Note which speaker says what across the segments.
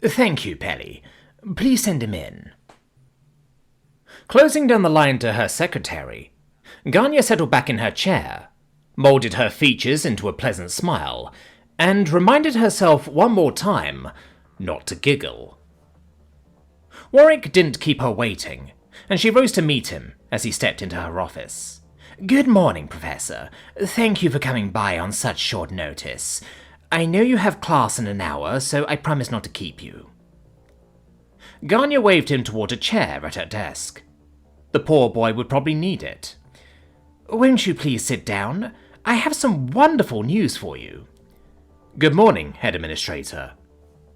Speaker 1: Thank you, Pelly. Please send him in. Closing down the line to her secretary, Ganya settled back in her chair, moulded her features into a pleasant smile, and reminded herself one more time not to giggle. Warwick didn't keep her waiting, and she rose to meet him as he stepped into her office. Good morning, Professor. Thank you for coming by on such short notice. I know you have class in an hour, so I promise not to keep you. Ganya waved him toward a chair at her desk. The poor boy would probably need it. Won't you please sit down? I have some wonderful news for you. Good morning, Head Administrator,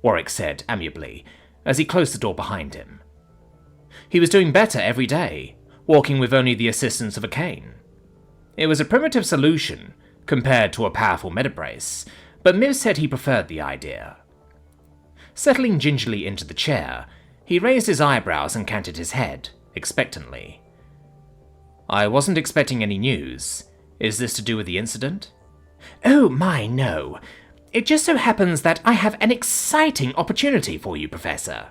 Speaker 1: Warwick said amiably, as he closed the door behind him. He was doing better every day, walking with only the assistance of a cane. It was a primitive solution compared to a powerful metabrace, but Miv said he preferred the idea. Settling gingerly into the chair, he raised his eyebrows and canted his head, expectantly. I wasn't expecting any news. Is this to do with the incident? Oh my, no. It just so happens that I have an exciting opportunity for you, Professor.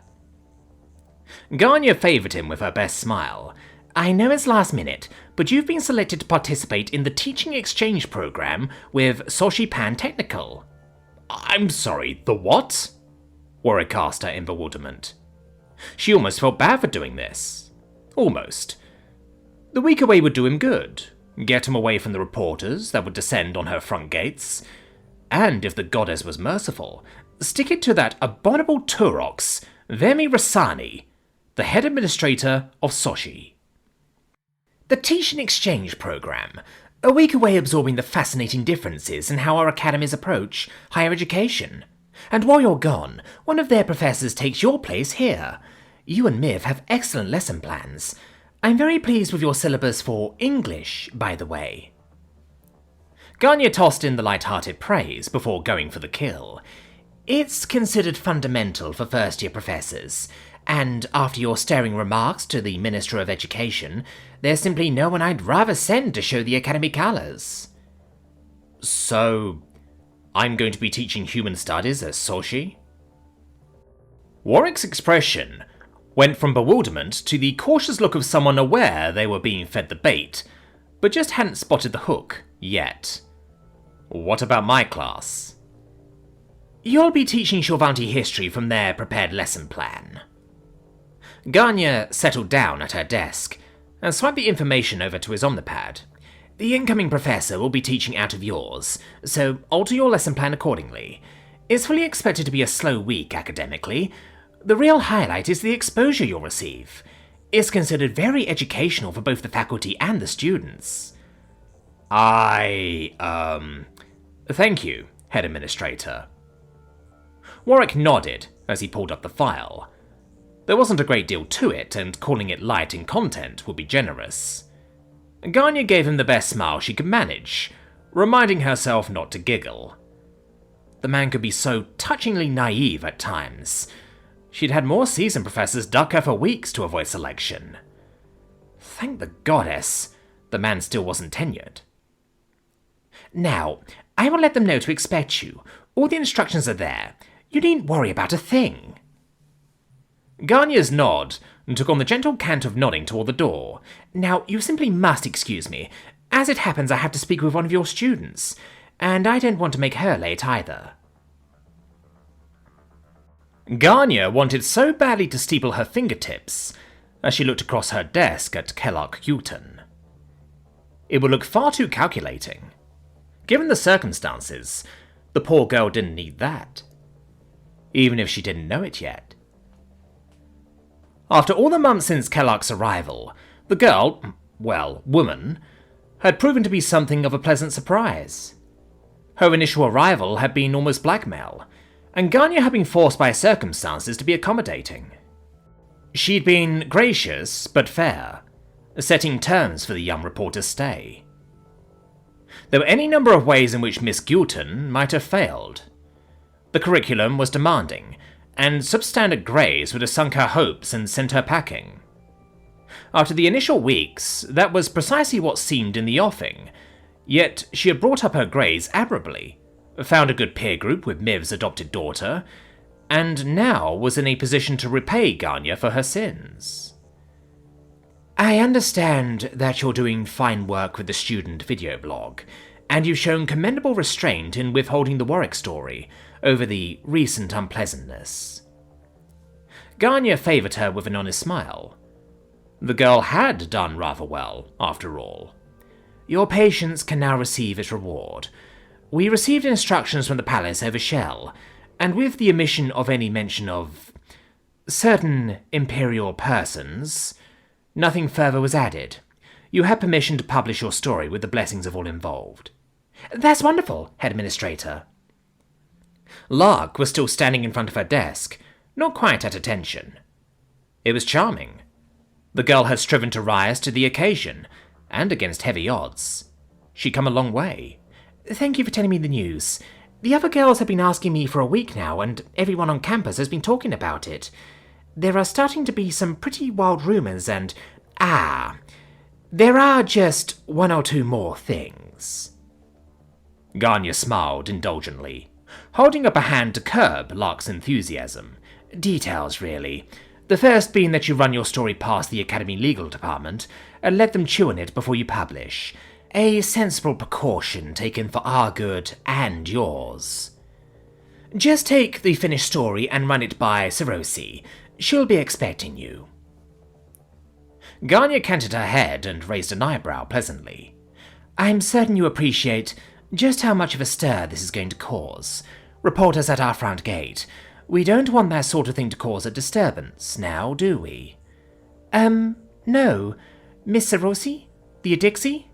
Speaker 1: Ganya favoured him with her best smile. I know it's last minute, but you've been selected to participate in the teaching exchange program with Soshi Pan Technical. I'm sorry, the what? Warwick asked her in bewilderment. She almost felt bad for doing this. Almost. The week away would do him good. Get him away from the reporters that would descend on her front gates. And if the goddess was merciful, stick it to that abominable Turox, Vemi Rasani, the head administrator of Soshi. The Teaching Exchange Program, a week away absorbing the fascinating differences in how our academies approach higher education. And while you're gone, one of their professors takes your place here. You and Miv have excellent lesson plans. I'm very pleased with your syllabus for English, by the way. Ganya tossed in the light-hearted praise before going for the kill. It's considered fundamental for first-year professors, and after your stirring remarks to the Minister of Education, there's simply no one I'd rather send to show the Academy colours. So, I'm going to be teaching human studies at Soshi? Warwick's expression went from bewilderment to the cautious look of someone aware they were being fed the bait, but just hadn't spotted the hook yet. What about my class? You'll be teaching Shorvanti history from their prepared lesson plan. Ganya settled down at her desk and swiped the information over to his Omnipad. The incoming professor will be teaching out of yours, so alter your lesson plan accordingly. It's fully expected to be a slow week academically. The real highlight is the exposure you'll receive. It's considered very educational for both the faculty and the students. Thank you, Head Administrator. Warwick nodded as he pulled up the file. There wasn't a great deal to it, and calling it light in content would be generous. Ganya gave him the best smile she could manage, reminding herself not to giggle. The man could be so touchingly naive at times. She'd had more seasoned professors duck her for weeks to avoid selection. Thank the goddess, the man still wasn't tenured. Now, I will let them know to expect you. All the instructions are there. You needn't worry about a thing. Ganya's nod took on the gentle cant of nodding toward the door. Now, you simply must excuse me. As it happens, I have to speak with one of your students, and I don't want to make her late either. Ganya wanted so badly to steeple her fingertips as she looked across her desk at Kellogg Houghton. It would look far too calculating. Given the circumstances, the poor girl didn't need that. Even if she didn't know it yet. After all the months since Kellogg's arrival, the girl, well, woman, had proven to be something of a pleasant surprise. Her initial arrival had been almost blackmail, and Ganya had been forced by circumstances to be accommodating. She'd been gracious but fair, setting terms for the young reporter's stay. There were any number of ways in which Miss Gulton might have failed. The curriculum was demanding, and substandard grades would have sunk her hopes and sent her packing. After the initial weeks, that was precisely what seemed in the offing, yet she had brought up her grades admirably, found a good peer group with Miv's adopted daughter, and now was in a position to repay Ganya for her sins.
Speaker 2: I understand that you're doing fine work with the student video blog, and you've shown commendable restraint in withholding the Warwick story over the recent unpleasantness.
Speaker 1: Ganya favoured her with an honest smile. The girl had done rather well, after all.
Speaker 2: Your patience can now receive its reward. We received instructions from the palace over Shell, and with the omission of any mention of certain imperial persons, nothing further was added. You have permission to publish your story with the blessings of all involved.
Speaker 1: That's wonderful, Head Administrator. Lark was still standing in front of her desk, not quite at attention. It was charming. The girl had striven to rise to the occasion, and against heavy odds. She'd come a long way.
Speaker 2: Thank you for telling me the news. The other girls have been asking me for a week now, and everyone on campus has been talking about it. There are starting to be some pretty wild rumours, and there are just one or two more things.
Speaker 1: Ganya smiled indulgently, holding up a hand to curb Lark's enthusiasm.
Speaker 2: Details, really. The first being that you run your story past the Academy Legal Department and let them chew on it before you publish. A sensible precaution taken for our good and yours. Just take the finished story and run it by Sarosi. She'll be expecting you.
Speaker 1: Ganya canted her head and raised an eyebrow pleasantly.
Speaker 2: I'm certain you appreciate just how much of a stir this is going to cause. Reporters at our front gate. We don't want that sort of thing to cause a disturbance, now, do we? No. Miss Sarosi? The Adixie?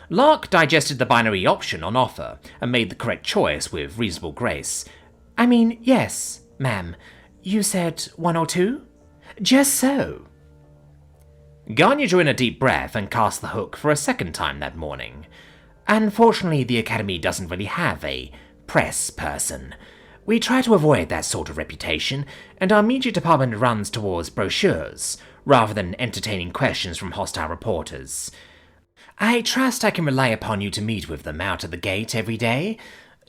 Speaker 1: Lark digested the binary option on offer and made the correct choice with reasonable grace.
Speaker 2: I mean, yes, ma'am. You said one or two? Just so.
Speaker 1: Ganya drew in a deep breath and cast the hook for a second time that morning.
Speaker 2: Unfortunately, the Academy doesn't really have a press person. We try to avoid that sort of reputation, and our media department runs towards brochures, rather than entertaining questions from hostile reporters. I trust I can rely upon you to meet with them out of the gate every day,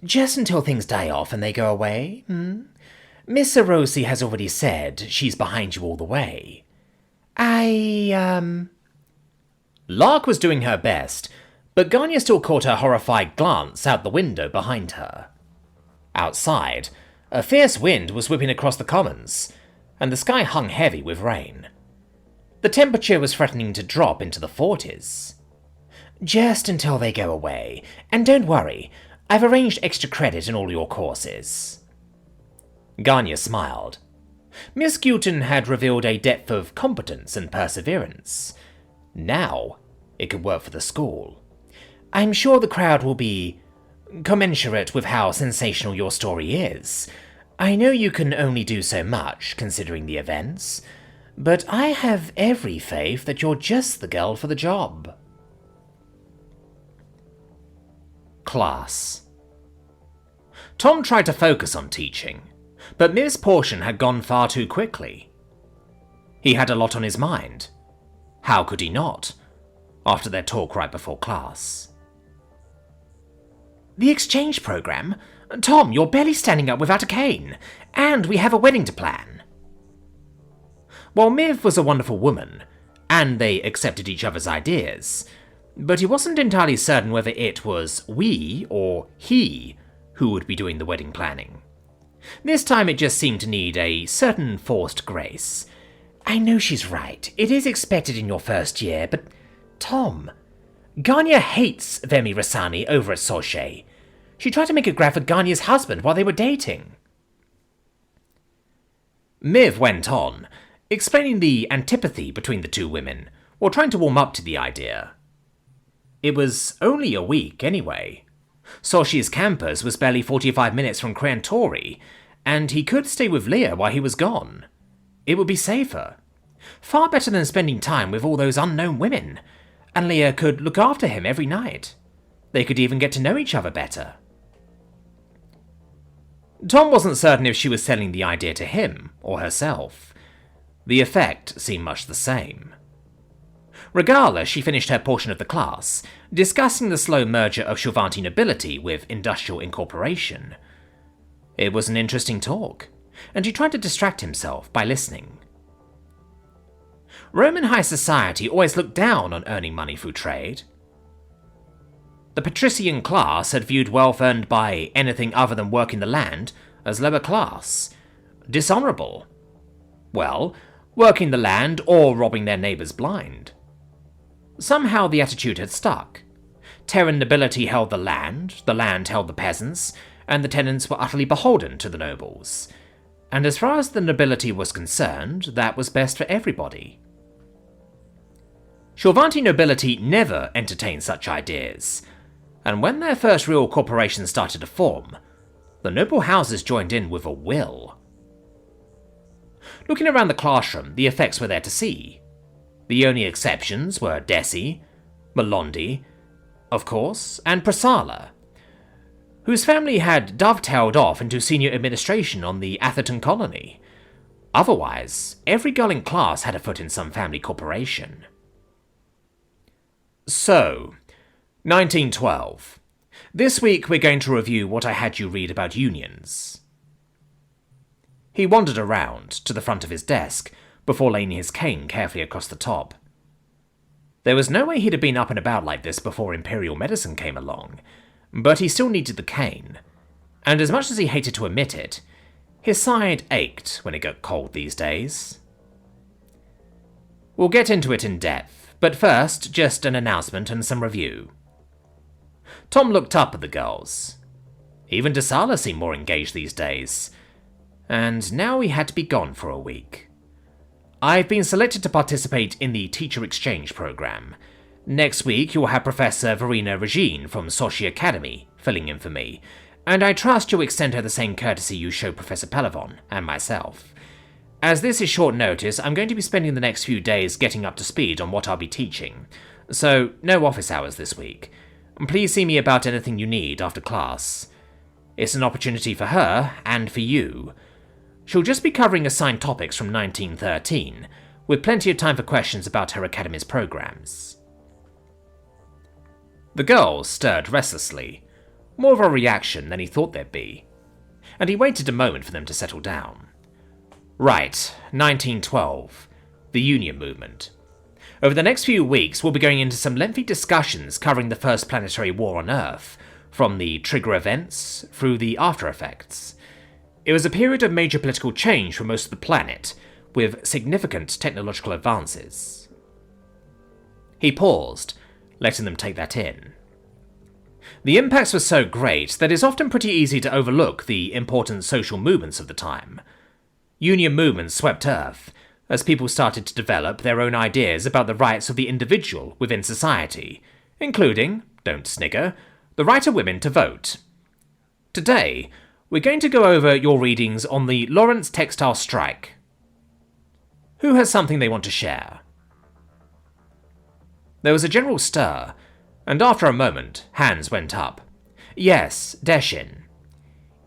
Speaker 2: just until things die off and they go away, Miss Sarosi has already said she's behind you all the way.
Speaker 1: Lark was doing her best, but Ganya still caught her horrified glance out the window behind her. Outside, a fierce wind was whipping across the commons, and the sky hung heavy with rain. The temperature was threatening to drop into the 40s.
Speaker 2: Just until they go away, and don't worry, I've arranged extra credit in all your courses.
Speaker 1: Ganya smiled. Miss Gulton had revealed a depth of competence and perseverance. Now, it could work for the school.
Speaker 2: I'm sure the crowd will be commensurate with how sensational your story is. I know you can only do so much, considering the events, but I have every faith that you're just the girl for the job.
Speaker 1: Class. Tom tried to focus on teaching, but Miv's portion had gone far too quickly. He had a lot on his mind. How could he not, after their talk right before class?
Speaker 2: The exchange program? Tom, you're barely standing up without a cane, and we have a wedding to plan.
Speaker 1: While Miv was a wonderful woman, and they accepted each other's ideas, but he wasn't entirely certain whether it was we or he who would be doing the wedding planning. This time it just seemed to need a certain forced grace.
Speaker 2: I know she's right. It is expected in your first year, but Tom, Ganya hates Vemi Rasani over at Soche. She tried to make a graph with Ganya's husband while they were dating.
Speaker 1: Miv went on, explaining the antipathy between the two women, while trying to warm up to the idea. It was only a week, anyway. Sochi's campus was barely 45 minutes from Crantori, and he could stay with Leah while he was gone. It would be safer. Far better than spending time with all those unknown women, and Leah could look after him every night. They could even get to know each other better. Tom wasn't certain if she was selling the idea to him or herself. The effect seemed much the same. Regardless, she finished her portion of the class, discussing the slow merger of Shulvanti nobility with industrial incorporation. It was an interesting talk, and he tried to distract himself by listening. Roman high society always looked down on earning money through trade. The patrician class had viewed wealth earned by anything other than working the land as lower class, dishonourable. Well, working the land or robbing their neighbours blind. Somehow the attitude had stuck. Terran nobility held the land held the peasants, and the tenants were utterly beholden to the nobles. And as far as the nobility was concerned, that was best for everybody. Shorvanti nobility never entertained such ideas, and when their first real corporation started to form, the noble houses joined in with a will. Looking around the classroom, the effects were there to see. The only exceptions were Desi, Melondi, of course, and Prasala, whose family had dovetailed off into senior administration on the Atherton colony. Otherwise, every girl in class had a foot in some family corporation. So, 1912. This week we're going to review what I had you read about unions. He wandered around to the front of his desk before laying his cane carefully across the top. There was no way he'd have been up and about like this before Imperial Medicine came along, but he still needed the cane, and as much as he hated to admit it, his side ached when it got cold these days. We'll get into it in depth, but first, just an announcement and some review. Tom looked up at the girls. Even Desala seemed more engaged these days, and now he had to be gone for a week. I've been selected to participate in the teacher exchange program. Next week you'll have Professor Verena Regine from Sochi Academy filling in for me, and I trust you'll extend her the same courtesy you show Professor Pelavon and myself. As this is short notice, I'm going to be spending the next few days getting up to speed on what I'll be teaching, so no office hours this week. Please see me about anything you need after class. It's an opportunity for her, and for you. She'll just be covering assigned topics from 1913, with plenty of time for questions about her academy's programs. The girls stirred restlessly, more of a reaction than he thought there'd be, and he waited a moment for them to settle down. Right, 1912, the Union movement. Over the next few weeks, we'll be going into some lengthy discussions covering the first planetary war on Earth, from the trigger events through the after effects. It was a period of major political change for most of the planet, with significant technological advances. He paused, letting them take that in. The impacts were so great that it's often pretty easy to overlook the important social movements of the time. Union movements swept Earth, as people started to develop their own ideas about the rights of the individual within society, including, don't snigger, the right of women to vote. Today, we're going to go over your readings on the Lawrence textile strike. Who has something they want to share? There was a general stir, and after a moment, hands went up. Yes, Deshin.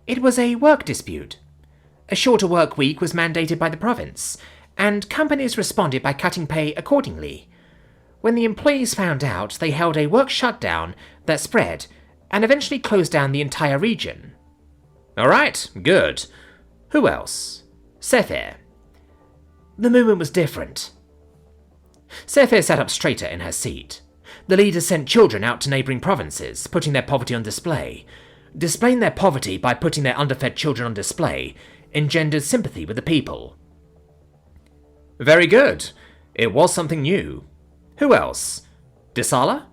Speaker 1: It was a work dispute. A shorter work week was mandated by the province, and companies responded by cutting pay accordingly. When the employees found out, they held a work shutdown that spread, and eventually closed down the entire region. Alright, good. Who else? Sephir. The movement was different. Sephir sat up straighter in her seat. The leaders sent children out to neighbouring provinces, putting their poverty on display. Displaying their poverty by putting their underfed children on display engendered sympathy with the people. Very good. It was something new. Who else? Desala?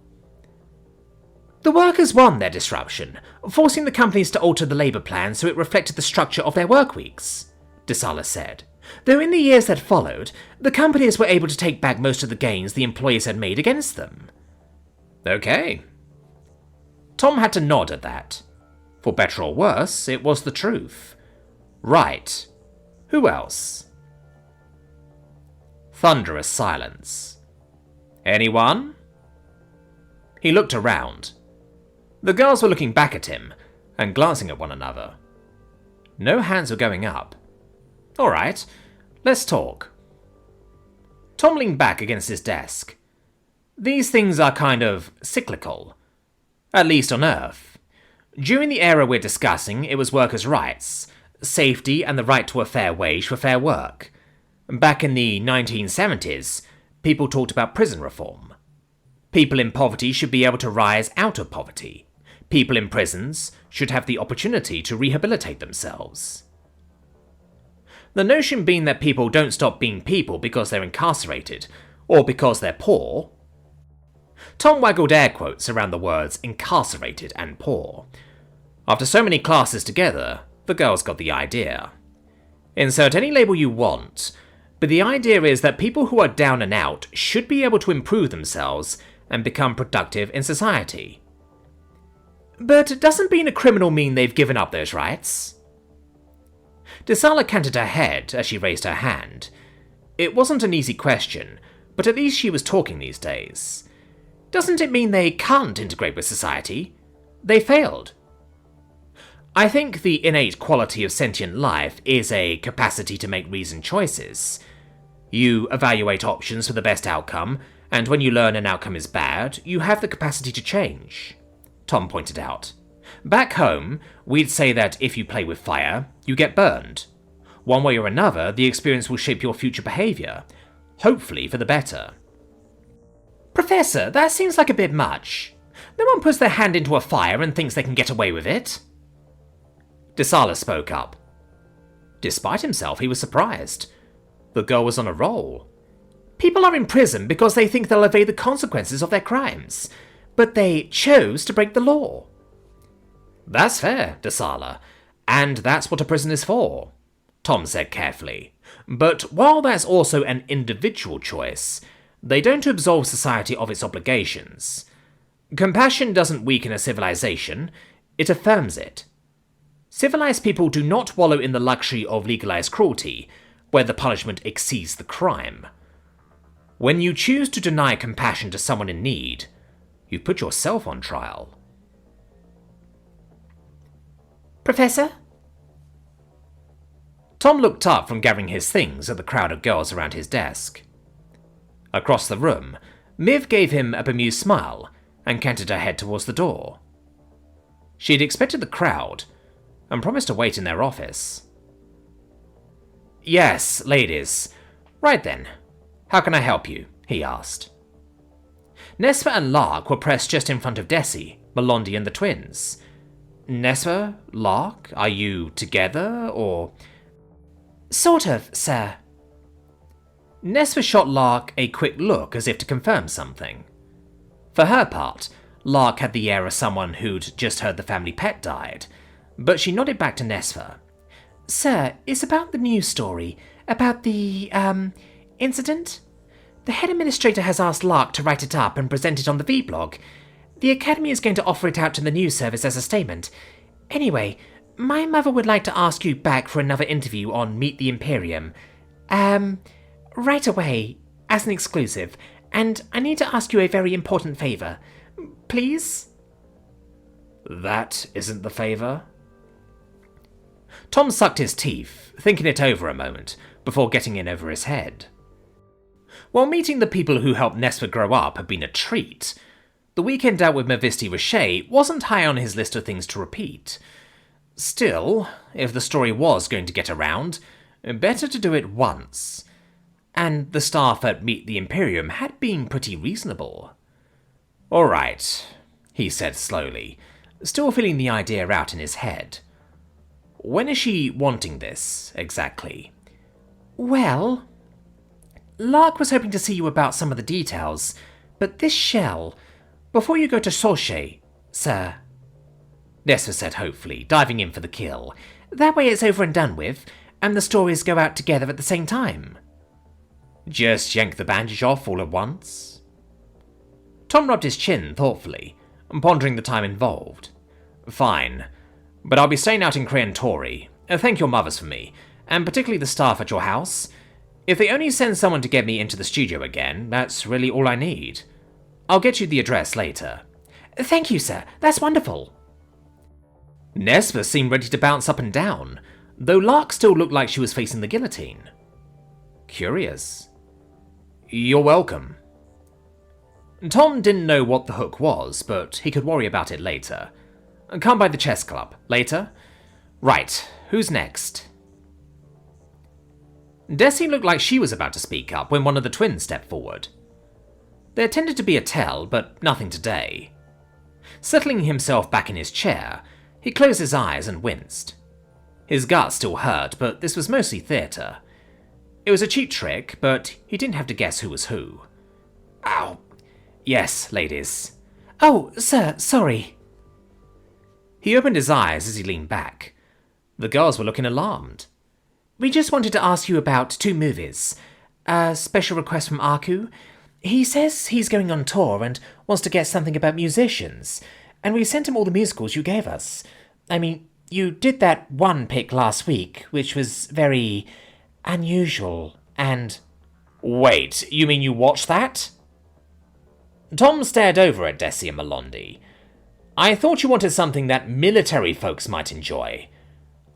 Speaker 1: The workers won their disruption, forcing the companies to alter the labour plan so it reflected the structure of their work weeks, Desala said. Though in the years that followed, the companies were able to take back most of the gains the employees had made against them. Okay. Tom had to nod at that. For better or worse, it was the truth. Right. Who else? Thunderous silence. Anyone? He looked around. The girls were looking back at him and glancing at one another. No hands were going up. All right, let's talk. Tom leaned back against his desk. These things are kind of cyclical. At least on Earth. During the era we're discussing, it was workers' rights, safety and the right to a fair wage for fair work. Back in the 1970s, people talked about prison reform. People in poverty should be able to rise out of poverty. People in prisons should have the opportunity to rehabilitate themselves. The notion being that people don't stop being people because they're incarcerated, or because they're poor. Tom waggled air quotes around the words incarcerated and poor. After so many classes together, the girls got the idea. Insert any label you want, but the idea is that people who are down and out should be able to improve themselves and become productive in society. But doesn't being a criminal mean they've given up those rights? Desala canted her head as she raised her hand. It wasn't an easy question, but at least she was talking these days. Doesn't it mean they can't integrate with society? They failed. I think the innate quality of sentient life is a capacity to make reasoned choices. You evaluate options for the best outcome, and when you learn an outcome is bad, you have the capacity to change, Tom pointed out. Back home, we'd say that if you play with fire, you get burned. One way or another, the experience will shape your future behaviour, hopefully for the better. Professor, that seems like a bit much. No one puts their hand into a fire and thinks they can get away with it. Desala spoke up. Despite himself, he was surprised. The girl was on a roll. People are in prison because they think they'll evade the consequences of their crimes, but they chose to break the law. That's fair, Desala, and that's what a prison is for, Tom said carefully. But while that's also an individual choice, they don't absolve society of its obligations. Compassion doesn't weaken a civilization, it affirms it. Civilized people do not wallow in the luxury of legalized cruelty, where the punishment exceeds the crime. When you choose to deny compassion to someone in need, you put yourself on trial. Professor? Tom looked up from gathering his things at the crowd of girls around his desk. Across the room, Miv gave him a bemused smile and canted her head towards the door. She had expected the crowd and promised to wait in their office. Yes, ladies. Right then. How can I help you? He asked. Nesfa and Lark were pressed just in front of Desi, Melondi and the twins. Nesfa, Lark, are you together, or... Sort of, sir. Nesfa shot Lark a quick look as if to confirm something. For her part, Lark had the air of someone who'd just heard the family pet died, but she nodded back to Nesfa. Sir, it's about the news story, about the, incident? The head administrator has asked Lark to write it up and present it on the V-blog. The Academy is going to offer it out to the news service as a statement. Anyway, my mother would like to ask you back for another interview on Meet the Imperium. Right away, as an exclusive, and I need to ask you a very important favour. Please? That isn't the favour? Tom sucked his teeth, thinking it over a moment, before getting in over his head. While meeting the people who helped Nesfa grow up had been a treat, the weekend out with Mavisti Roche wasn't high on his list of things to repeat. Still, if the story was going to get around, better to do it once. And the staff at Meet the Imperium had been pretty reasonable. All right, he said slowly, still feeling the idea out in his head. When is she wanting this, exactly? Well, Lark was hoping to see you about some of the details, but this shell, before you go to Soche, sir, Nesfa said hopefully, diving in for the kill. That way it's over and done with, and the stories go out together at the same time. Just yank the bandage off all at once? Tom rubbed his chin thoughtfully, pondering the time involved. Fine, but I'll be staying out in Creantori. Thank your mothers for me, and particularly the staff at your house. If they only send someone to get me into the studio again, that's really all I need. I'll get you the address later. Thank you, sir. That's wonderful. Nesfa seemed ready to bounce up and down, though Lark still looked like she was facing the guillotine. Curious. You're welcome. Tom didn't know what the hook was, but he could worry about it later. Come by the chess club. Later? Right, who's next? Desi looked like she was about to speak up when one of the twins stepped forward. There tended to be a tell, but nothing today. Settling himself back in his chair, he closed his eyes and winced. His gut still hurt, but this was mostly theatre. It was a cheap trick, but he didn't have to guess who was who. Ow. Yes, ladies.
Speaker 2: Oh, sir, sorry.
Speaker 1: He opened his eyes as he leaned back. The girls were looking alarmed.
Speaker 2: We just wanted to ask you about 2 movies. A special request from Aku. He says he's going on tour and wants to get something about musicians, and we sent him all the musicals you gave us. I mean, you did that one pick last week, which was very unusual, and...
Speaker 1: Wait, you mean you watched that? Tom stared over at Desi and Melondi. I thought you wanted something that military folks might enjoy.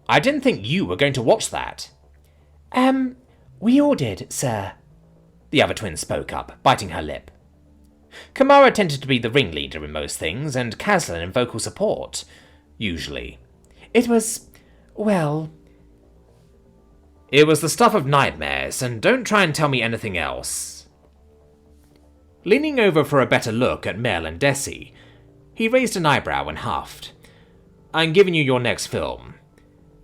Speaker 1: I didn't think you were going to watch that.
Speaker 2: We all did, sir.
Speaker 1: The other twin spoke up, biting her lip. Kamara tended to be the ringleader in most things, and Kazlan in vocal support. Usually.
Speaker 2: It was... well...
Speaker 1: It was the stuff of nightmares, and don't try and tell me anything else. Leaning over for a better look at Mel and Desi, he raised an eyebrow and huffed. I'm giving you your next film.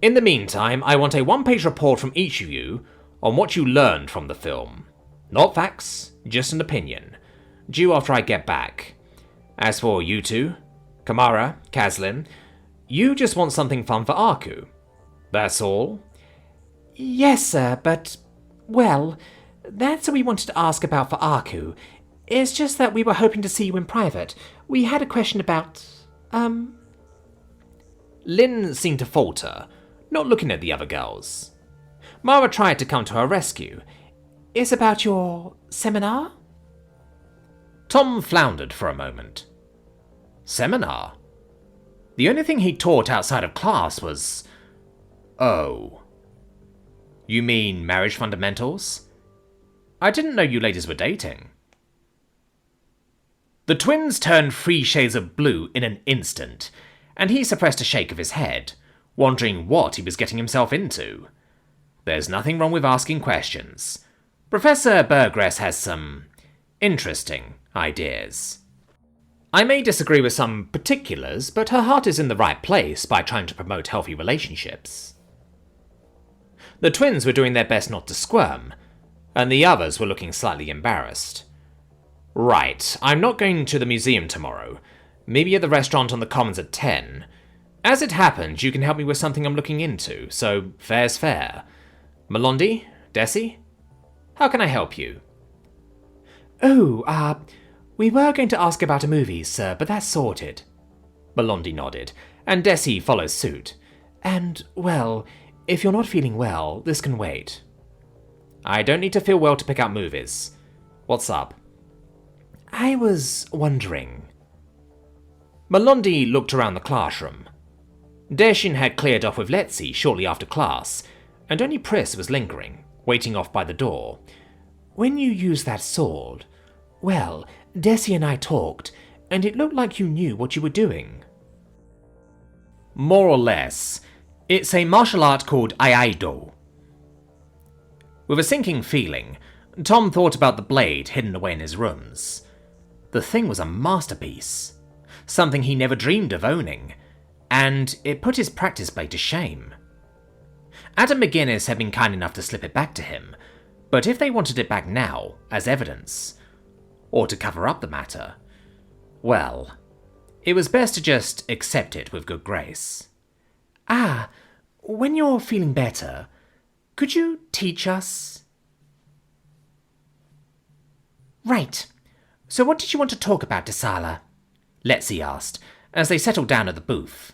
Speaker 1: In the meantime, I want a 1-page report from each of you on what you learned from the film. Not facts, just an opinion. Due after I get back. As for you two, Kamara, Kazlan, you just want something fun for Aku. That's all?
Speaker 2: Yes, sir, but... well, that's what we wanted to ask about for Aku. It's just that we were hoping to see you in private. We had a question about...
Speaker 1: Lynn seemed to falter, not looking at the other girls. Mara tried to come to her rescue.
Speaker 2: It's about your seminar?
Speaker 1: Tom floundered for a moment. Seminar? The only thing he taught outside of class was... Oh. You mean marriage fundamentals? I didn't know you ladies were dating. The twins turned 3 shades of blue in an instant, and he suppressed a shake of his head, wondering what he was getting himself into. There's nothing wrong with asking questions. Professor Burgress has some interesting ideas. I may disagree with some particulars, but her heart is in the right place by trying to promote healthy relationships. The twins were doing their best not to squirm, and the others were looking slightly embarrassed. Right, I'm not going to the museum tomorrow. Maybe at the restaurant on the Commons at 10. As it happens, you can help me with something I'm looking into, so fair's fair. Melondi? Desi? How can I help you?
Speaker 2: Oh, we were going to ask about a movie, sir, but that's sorted.
Speaker 1: Melondi nodded, and Desi followed suit.
Speaker 2: And, well, if you're not feeling well, this can wait.
Speaker 1: I don't need to feel well to pick out movies. What's up?
Speaker 2: I was wondering...
Speaker 1: Melondi looked around the classroom. Deshin had cleared off with Letzi shortly after class, and only Pris was lingering, waiting off by the door.
Speaker 2: When you used that sword, well, Desi and I talked, and it looked like you knew what you were doing.
Speaker 1: More or less. It's a martial art called Aiaido. With a sinking feeling, Tom thought about the blade hidden away in his rooms. The thing was a masterpiece, something he never dreamed of owning, and it put his practice blade to shame. Adam McGuinness had been kind enough to slip it back to him, but if they wanted it back now, as evidence, or to cover up the matter, well, it was best to just accept it with good grace.
Speaker 2: Ah, when you're feeling better, could you teach us? Right. So what did you want to talk about, Desala?
Speaker 1: Letzi asked, as they settled down at the booth.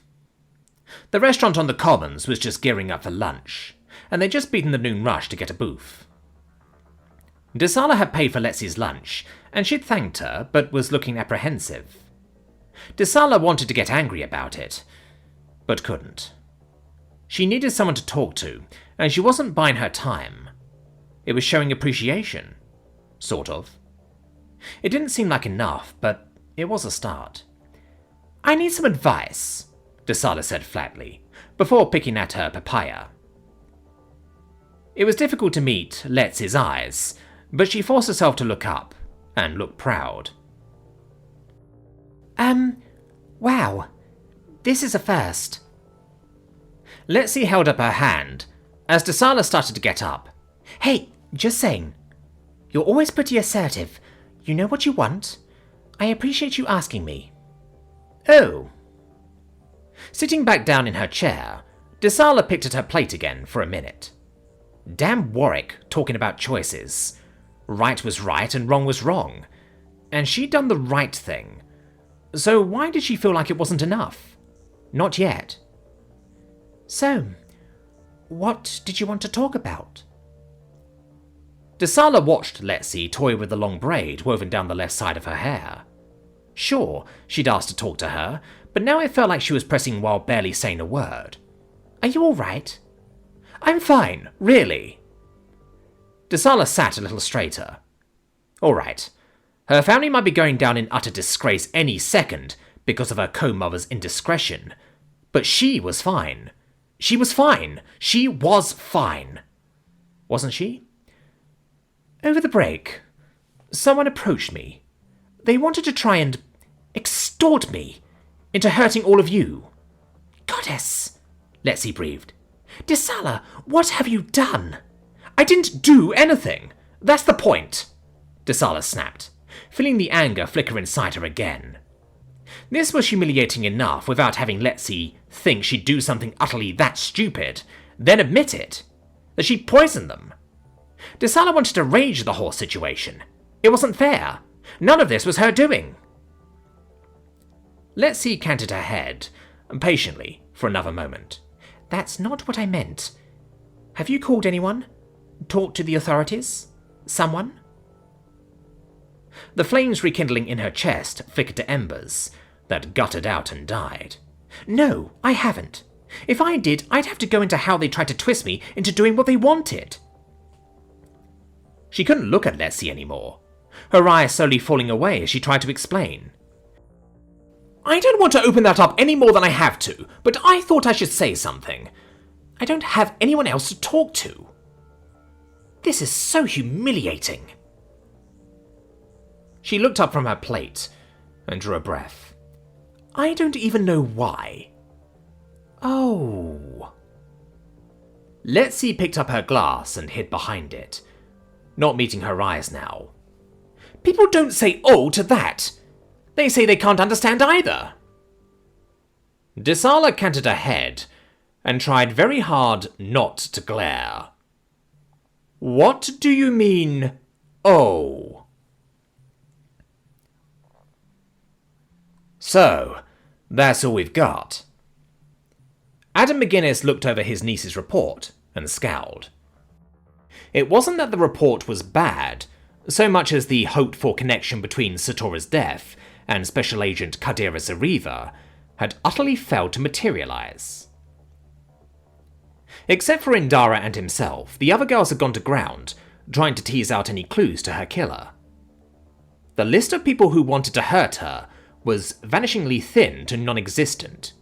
Speaker 1: The restaurant on the Commons was just gearing up for lunch, and they'd just beaten the noon rush to get a booth. Desala had paid for Letzi's lunch, and she'd thanked her, but was looking apprehensive. Desala wanted to get angry about it, but couldn't. She needed someone to talk to, and she wasn't buying her time. It was showing appreciation. Sort of. It didn't seem like enough, but it was a start.
Speaker 2: I need some advice.
Speaker 1: Desala said flatly, before picking at her papaya. It was difficult to meet Letsy's eyes, but she forced herself to look up and look proud.
Speaker 2: Wow. This is a first.
Speaker 1: Letsy held up her hand as Desala started to get up.
Speaker 2: Hey, just saying. You're always pretty assertive. You know what you want. I appreciate you asking me.
Speaker 1: Oh. Sitting back down in her chair, Desala picked at her plate again for a minute. Damn Warwick talking about choices. Right was right and wrong was wrong. And she'd done the right thing. So why did she feel like it wasn't enough? Not yet.
Speaker 2: So, what did you want to talk about?
Speaker 1: Desala watched Letsy toy with the long braid woven down the left side of her hair. Sure, she'd asked to talk to her, but now it felt like she was pressing while barely saying a word.
Speaker 2: Are you alright?
Speaker 1: I'm fine, really. Desala sat a little straighter. Alright. Her family might be going down in utter disgrace any second because of her co-mother's indiscretion, but she was fine. She was fine. She was fine. Wasn't she? Over the break, someone approached me. They wanted to try and extort me into hurting all of you.
Speaker 2: Goddess,
Speaker 1: Letsy breathed.
Speaker 2: Desala, what have you done?
Speaker 1: I didn't do anything. That's the point, Desala snapped, feeling the anger flicker inside her again. This was humiliating enough without having Letsy think she'd do something utterly that stupid, then admit it, that she poisoned them. Desala wanted to rage the whole situation. It wasn't fair. None of this was her doing. Letsy canted her head, patiently, for another moment.
Speaker 2: That's not what I meant. Have you called anyone? Talked to the authorities? Someone?
Speaker 1: The flames rekindling in her chest flickered to embers that guttered out and died.
Speaker 2: No, I haven't. If I did, I'd have to go into how they tried to twist me into doing what they wanted.
Speaker 1: She couldn't look at Letsy anymore, her eyes slowly falling away as she tried to explain. I don't want to open that up any more than I have to, but I thought I should say something. I don't have anyone else to talk to. This is so humiliating. She looked up from her plate and drew a breath. I don't even know why. Oh. Letsy picked up her glass and hid behind it, not meeting her eyes now. People don't say oh to that. They say they can't understand either. Desala canted her head and tried very hard not to glare. What do you mean, oh? So, that's all we've got. Adam McGuinness looked over his niece's report and scowled. It wasn't that the report was bad, so much as the hoped-for connection between Satora's death and Special Agent Kadira Zariva had utterly failed to materialize. Except for Indara and himself, the other girls had gone to ground, trying to tease out any clues to her killer. The list of people who wanted to hurt her was vanishingly thin to non-existent.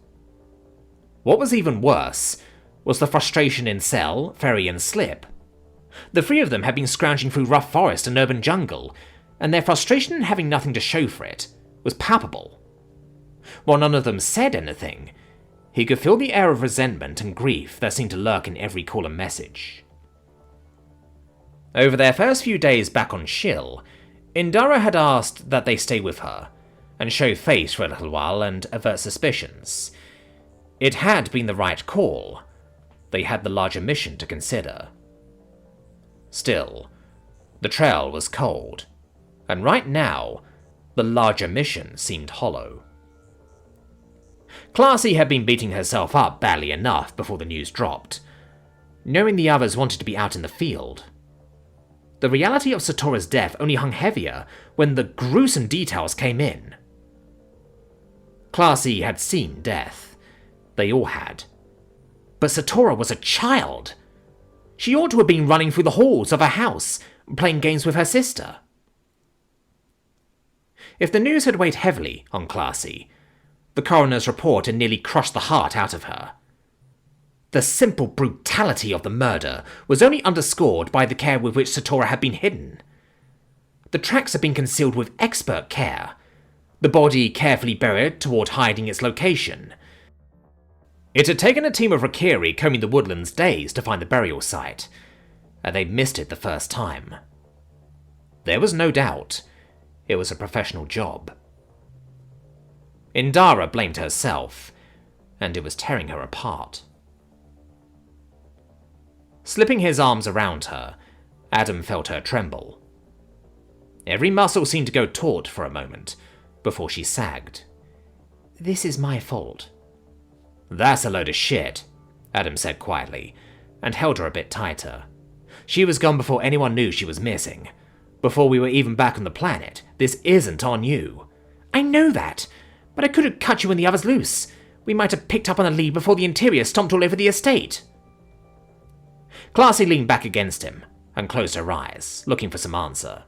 Speaker 1: What was even worse was the frustration in Cell, Ferry and Slip. The three of them had been scrounging through rough forest and urban jungle, and their frustration in having nothing to show for it was palpable. While none of them said anything, he could feel the air of resentment and grief that seemed to lurk in every call and message. Over their first few days back on Shill, Indara had asked that they stay with her, and show face for a little while and avert suspicions. It had been the right call. They had the larger mission to consider. Still, the trail was cold, and right now, the larger mission seemed hollow. Classy had been beating herself up badly enough before the news dropped, knowing the others wanted to be out in the field. The reality of Satora's death only hung heavier when the gruesome details came in. Classy had seen death. They all had. But Satora was a child. She ought to have been running through the halls of her house, playing games with her sister. If the news had weighed heavily on Classy, The coroner's report had nearly crushed the heart out of her. The simple brutality of the murder was only underscored by the care with which Sora had been hidden. The tracks had been concealed with expert care, the body carefully buried toward hiding its location. It had taken a team of Rakiri combing the woodlands days to find the burial site, and they'd missed it the first time. There was no doubt it was a professional job. Indara blamed herself, and it was tearing her apart. Slipping his arms around her, Adam felt her tremble. Every muscle seemed to go taut for a moment, before she sagged. "This is my fault." "That's a load of shit," Adam said quietly, and held her a bit tighter. "She was gone before anyone knew she was missing. Before we were even back on the planet. This isn't on you." "I know that, but I could have cut you and the others loose. We might have picked up on the lead before the interior stomped all over the estate." Classy leaned back against him and closed her eyes, looking for some answer.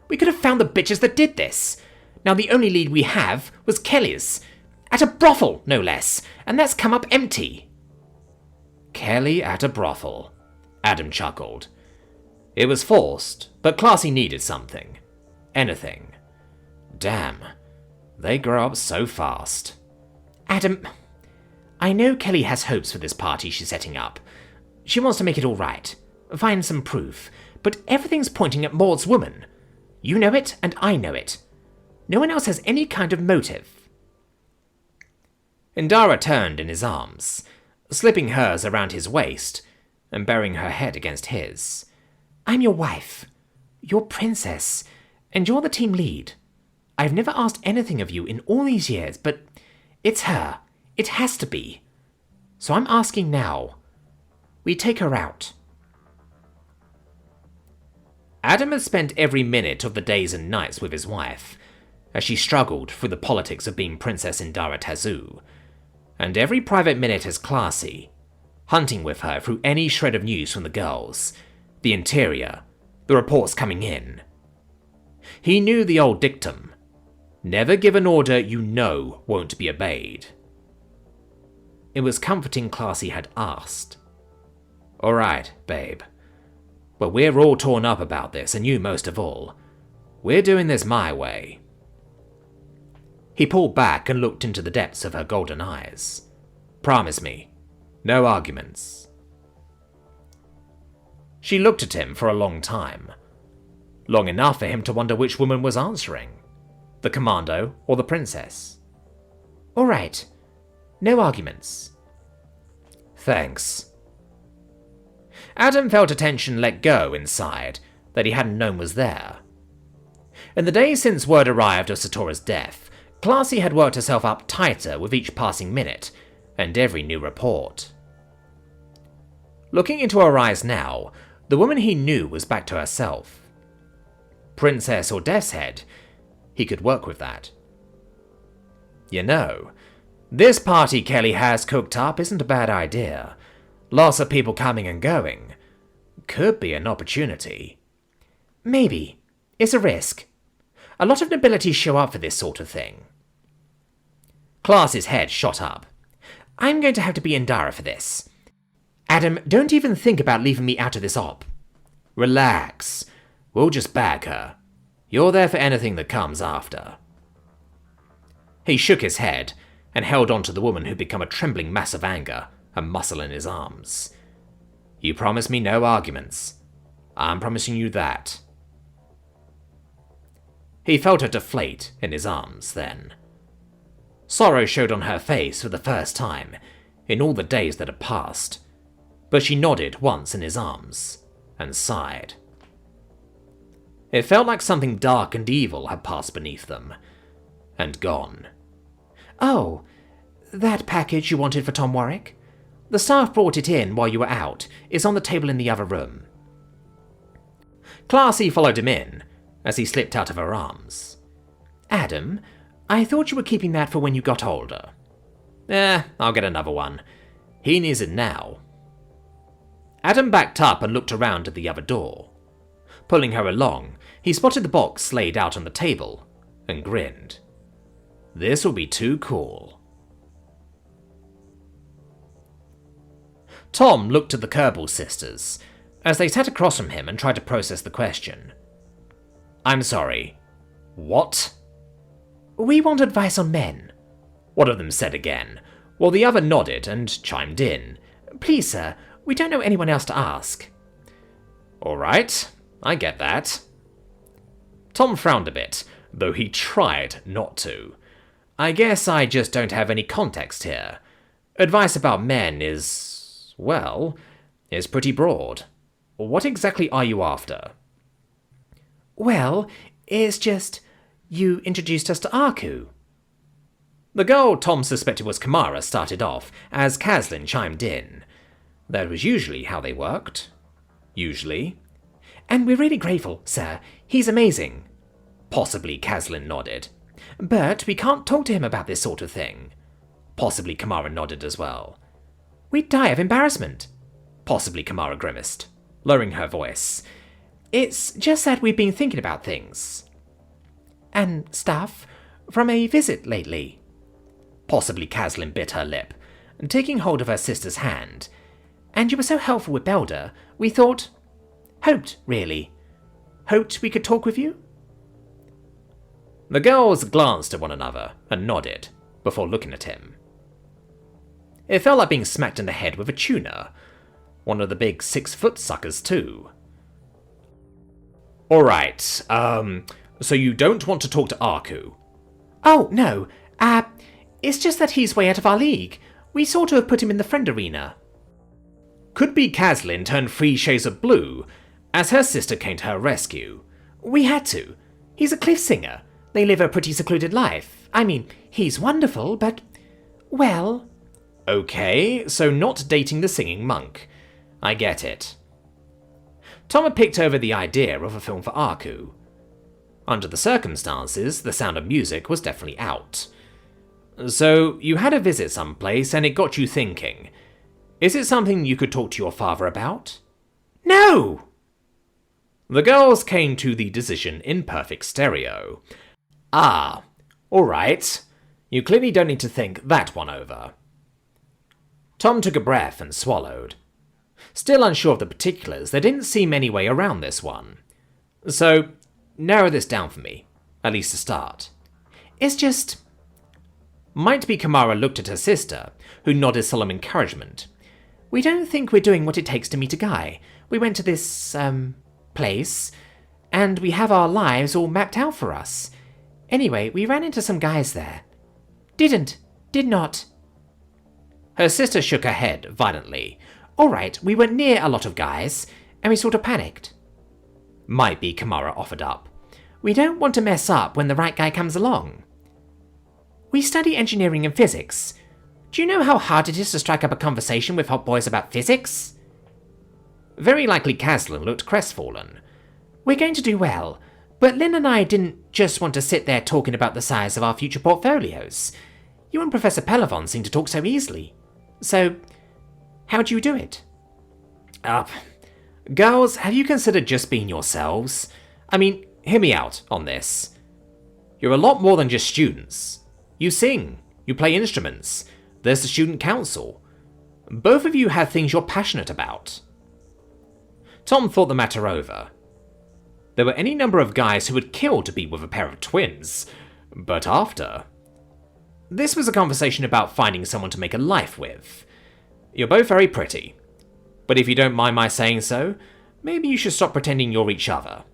Speaker 1: "We could have found the bitches that did this. Now the only lead we have was Kelly's. At a brothel, no less, and that's come up empty." Kelly at a brothel, Adam chuckled. It was forced, but Classy needed something. Anything. Damn, they grow up so fast. "Adam, I know Kelly has hopes for this party she's setting up. She wants to make it all right, find some proof, but everything's pointing at Maud's woman. You know it, and I know it. No one else has any kind of motive." Indara turned in his arms, slipping hers around his waist and burying her head against his. "I'm your wife, your princess, and you're the team lead. I've never asked anything of you in all these years, but it's her. It has to be. So I'm asking now. We take her out." Adam had spent every minute of the days and nights with his wife, as she struggled through the politics of being Princess Indara Tazu, and every private minute as Classy, hunting with her through any shred of news from the girls, the interior, the reports coming in. He knew the old dictum, never give an order you know won't be obeyed. It was comforting Classy had asked. "All right, babe. But we're all torn up about this, and you most of all. We're doing this my way." He pulled back and looked into the depths of her golden eyes. "Promise me, no arguments." She looked at him for a long time. Long enough for him to wonder which woman was answering. The commando or the princess. "All right, no arguments." "Thanks." Adam felt a tension let go inside that he hadn't known was there. In the days since word arrived of Satora's death, Classy had worked herself up tighter with each passing minute and every new report. Looking into her eyes now, the woman he knew was back to herself. Princess or Death's Head, he could work with that. You know, this party Kelly has cooked up isn't a bad idea. Lots of people coming and going. Could be an opportunity. "Maybe. It's a risk. A lot of nobility show up for this sort of thing." Class's head shot up. "I'm going to have to be Indara for this. Adam, don't even think about leaving me out of this op." "Relax. We'll just bag her. You're there for anything that comes after." He shook his head and held on to the woman who'd become a trembling mass of anger and muscle in his arms. "You promise me no arguments. I'm promising you that." He felt her deflate in his arms then. Sorrow showed on her face for the first time in all the days that had passed, but she nodded once in his arms and sighed. It felt like something dark and evil had passed beneath them and gone. "Oh, that package you wanted for Tom Warwick? The staff brought it in while you were out. It's on the table in the other room." Classy followed him in as he slipped out of her arms. "Adam, I thought you were keeping that for when you got older." I'll get another one. He needs it now." Adam backed up and looked around at the other door. Pulling her along, he spotted the box laid out on the table and grinned. This will be too cool. Tom looked at the Kerbal sisters as they sat across from him and tried to process the question. I'm sorry. What?
Speaker 2: We want advice on men,
Speaker 1: one of them said again, while the other nodded and chimed in.
Speaker 2: Please, sir, we don't know anyone else to ask.
Speaker 1: All right, I get that. Tom frowned a bit, though he tried not to. I guess I just don't have any context here. Advice about men is pretty broad. What exactly are you after?
Speaker 2: Well, it's just, you introduced us to Aku.
Speaker 1: The girl Tom suspected was Kamara started off, as Kaslin chimed in. That was usually how they worked. Usually.
Speaker 2: And we're really grateful, sir. He's amazing.
Speaker 1: Possibly Kaslin nodded.
Speaker 2: But we can't talk to him about this sort of thing.
Speaker 1: Possibly Kamara nodded as well.
Speaker 2: We'd die of embarrassment.
Speaker 1: Possibly Kamara grimaced, lowering her voice.
Speaker 2: It's just that we've been thinking about things. And stuff from a visit lately.
Speaker 1: Possibly Kaslin bit her lip, taking hold of her sister's hand.
Speaker 2: And you were so helpful with Belder, we thought... Hoped we could talk with you?
Speaker 1: The girls glanced at one another and nodded, before looking at him. It felt like being smacked in the head with a tuna. One of the big 6-foot suckers, too. Alright, so you don't want to talk to Aku?
Speaker 2: Oh, no. It's just that he's way out of our league. We sort of put him in the friend arena.
Speaker 1: Could be Kaslin turned 3 shades of blue, as her sister came to her rescue.
Speaker 2: We had to. He's a cliff singer. They live a pretty secluded life. I mean, he's wonderful, but... well...
Speaker 1: Okay, so not dating the singing monk. I get it. Tom had picked over the idea of a film for Aku. Under the circumstances, The Sound of Music was definitely out. So, you had a visit someplace and it got you thinking. Is it something you could talk to your father about?
Speaker 2: No!
Speaker 1: The girls came to the decision in perfect stereo. Ah, alright. You clearly don't need to think that one over. Tom took a breath and swallowed. Still unsure of the particulars, there didn't seem any way around this one. So, narrow this down for me, at least to start.
Speaker 2: It's just...
Speaker 1: Might be Kamara looked at her sister, who nodded solemn encouragement.
Speaker 2: We don't think we're doing what it takes to meet a guy. We went to this, place, and we have our lives all mapped out for us. Anyway, we ran into some guys there. Did not.
Speaker 1: Her sister shook her head violently.
Speaker 2: Alright, we were near a lot of guys, and we sort of panicked.
Speaker 1: Might be Kamara offered up.
Speaker 2: We don't want to mess up when the right guy comes along. We study engineering and physics. Do you know how hard it is to strike up a conversation with hot boys about physics?
Speaker 1: Very likely Kaslin looked crestfallen.
Speaker 2: We're going to do well, but Lynn and I didn't just want to sit there talking about the size of our future portfolios. You and Professor Pelavon seem to talk so easily. So, how do you do it?
Speaker 1: Girls, have you considered just being yourselves? I mean, hear me out on this. You're a lot more than just students. You sing, you play instruments, there's the student council. Both of you have things you're passionate about. Tom thought the matter over. There were any number of guys who would kill to be with a pair of twins, but after... This was a conversation about finding someone to make a life with. You're both very pretty, but if you don't mind my saying so, maybe you should stop pretending you're each other.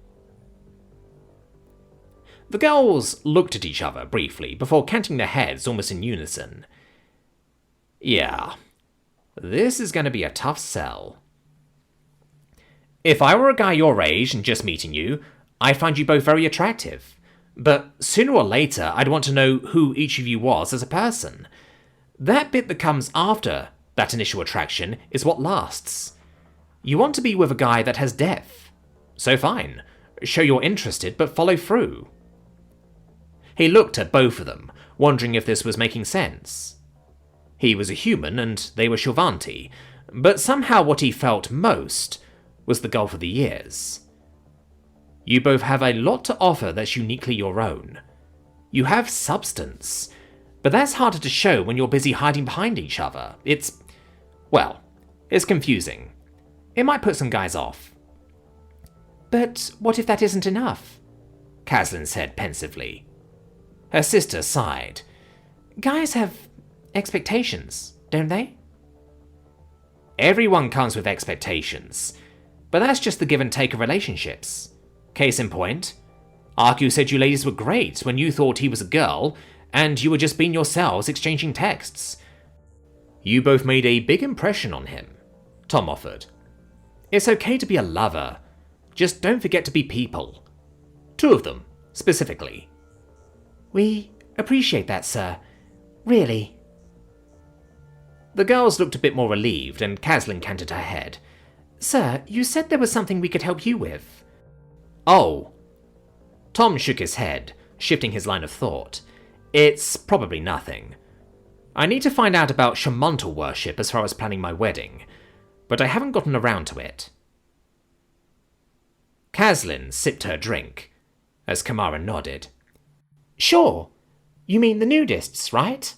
Speaker 1: The girls looked at each other briefly before canting their heads almost in unison. Yeah, this is going to be a tough sell. If I were a guy your age and just meeting you, I'd find you both very attractive. But sooner or later, I'd want to know who each of you was as a person. That bit that comes after that initial attraction is what lasts. You want to be with a guy that has depth. So fine, show you're interested, but follow through. He looked at both of them, wondering if this was making sense. He was a human and they were Shilvanti, but somehow what he felt most was the gulf of the years. You both have a lot to offer that's uniquely your own. You have substance. But that's harder to show when you're busy hiding behind each other. It's confusing. It might put some guys off.
Speaker 2: But what if that isn't enough?
Speaker 1: Caslin said pensively. Her sister sighed.
Speaker 2: Guys have expectations, don't they?
Speaker 1: Everyone comes with expectations, but that's just the give and take of relationships. Case in point, Arku said you ladies were great when you thought he was a girl, and you were just being yourselves exchanging texts. You both made a big impression on him, Tom offered. It's okay to be a lover, just don't forget to be people. 2 of them, specifically.
Speaker 2: We appreciate that, sir. Really.
Speaker 1: The girls looked a bit more relieved, and Caslin canted her head.
Speaker 2: Sir, you said there was something we could help you with.
Speaker 1: Oh. Tom shook his head, shifting his line of thought. It's probably nothing. I need to find out about shamantal worship as far as planning my wedding, but I haven't gotten around to it. Caslin sipped her drink, as Kamara nodded.
Speaker 2: Sure. You mean the nudists, right?